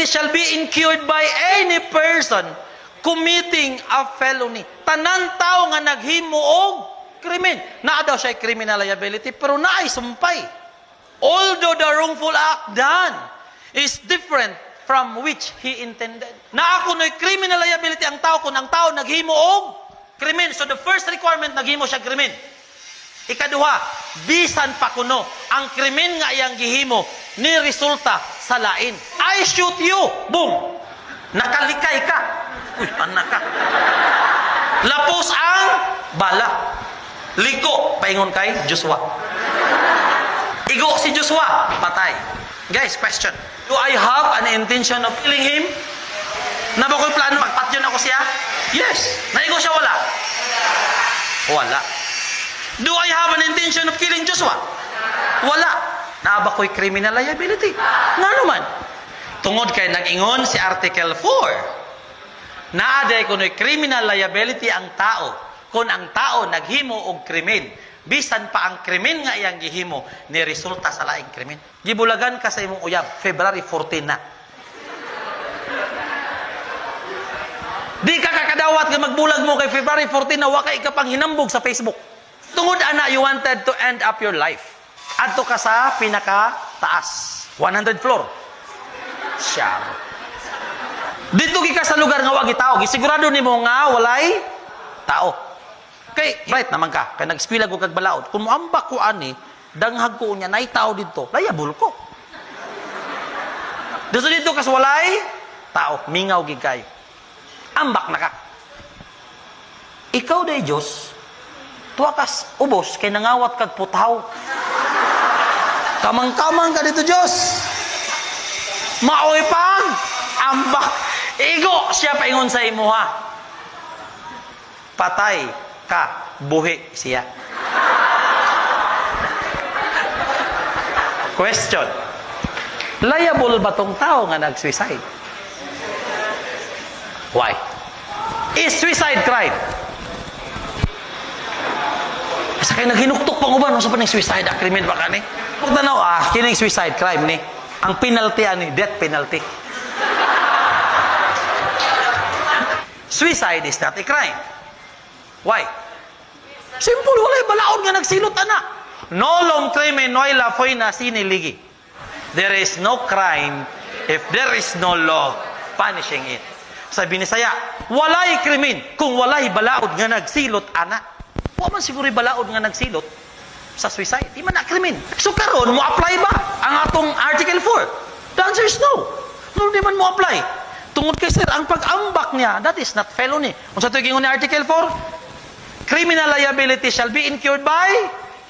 liability shall be incurred by any person committing a felony. Tanang tao nga naghimo og krimen. Naa daw siya criminal liability, pero naay sumpay. Although the wrongful act done is different from which he intended. Na ako no'y criminal liability ang tao kung ang tao naghimo og krimen. So the first requirement, naghimo siya krimen. Ikaduha, bisan pa kuno ang krimen nga iyang gihimo ni resulta sa lain. I shoot you, boom. Nakalikay ka. Uy, anak ka. Lapos ang bala. Liko, paingon kay Joshua. Igo si Joshua, patay. Guys, question. Do I have an intention of killing him? Na ba ko'y plano, magpatyon ako siya? Yes. Naigo siya, wala? Wala. Do I have an intention of killing Joshua? Wala. Na ba ko'y criminal liability? Nga naman. Tungod kay nag-ingon si Article 4. Naaday kuno'y criminal liability ang tao kung ang tao naghimo og krimen. Bisan pa ang krimen nga iyang gihimo ni resulta sa laing krimen. Gibulagan ka sa imong uyab, February 14 na. Di ka kakadawat nga magbulag mo kay February 14 na wa kay ka pang hinambog sa Facebook. Tungod ana, you wanted to end up your life. Adto ka sa pinaka-taas. 100 floor. Siyam. Dito ka sa lugar nga wagi tao. Gisigurado nimo nga walay tao. Kay, right naman ka. Kaya nag-eskwela ko kag balaod. Kung muambak ko ani, danghag ko niya, nay tao dito. Layabol ko. Dito ka sa walay tao. Mingaw gid kayo. Ambak na ka. Ikaw day Diyos, tuwakas ubos, kay nangawat kag putaw. Kamang-kamang ka dito Diyos. Maoy pang ambak. Igo siya paingon sa imuha. Patay ka, buhi siya. Question. Liable ba tong tao nga nag-suicide? Why? Is suicide crime? Sa kay naghinuktok pang uban sa paning suicide agreement ba kani? Pag tanaw kining suicide crime ni. Ang penalty ani death penalty. Suicide is not a crime. Why? Simple, walay balaod nga nagsilot ana. Nolong krimen noy la foy na siniligi. There is no crime if there is no law punishing it. Sabi ni saya, walay krimen kung walay balaod nga nagsilot ana. Wa man siguro balaod nga nagsilot sa suicide. Di man na krimen. So karon mo apply ba ang atong Article 4? The answer is no. No, di man mo apply. Tungod kay sir, ang pag-ambak niya, that is not felony. Kung sa ito yung Article 4, criminal liability shall be incurred by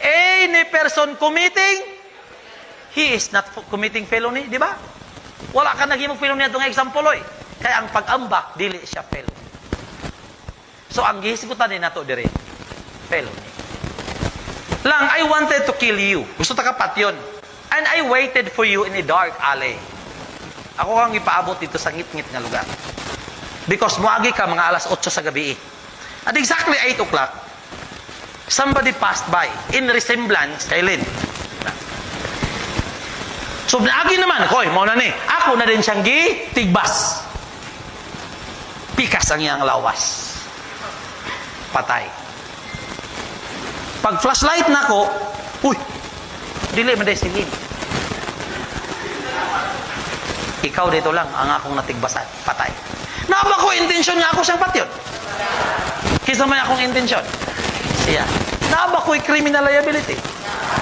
any person committing, he is not committing felony, di ba? Wala ka naghimog felony itong example, oy. Kaya ang pag-ambak, dili siya felony. So, ang gihisigutan din nato dire, felony. Lang, I wanted to kill you. Gusto takapat yun. And I waited for you in a dark alley. Ako kang ipaabot dito sa ngit-ngit nga lugar. Because muagi ka mga alas 8 sa gabi. At exactly 8 o'clock, somebody passed by in resemblance kay Lynn. So, naagi naman, koy, mo na ni. Ako na din siyang tigbas. Pikas ang iyang lawas. Patay. Pag flashlight na ko, uy, dili man day si Lynn. Ikaw dito lang ang akong natigbasan. Patay. Naba ko intensyon nga ako siyang patyon. Kisa man akong intensyon. Siya. Naba ko'y criminal liability.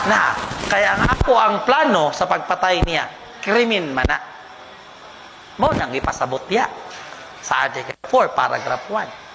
Na, kaya ang ako ang plano sa pagpatay niya, krimen man na. Mo nang ipasabot niya sa Article 4, paragraph 1.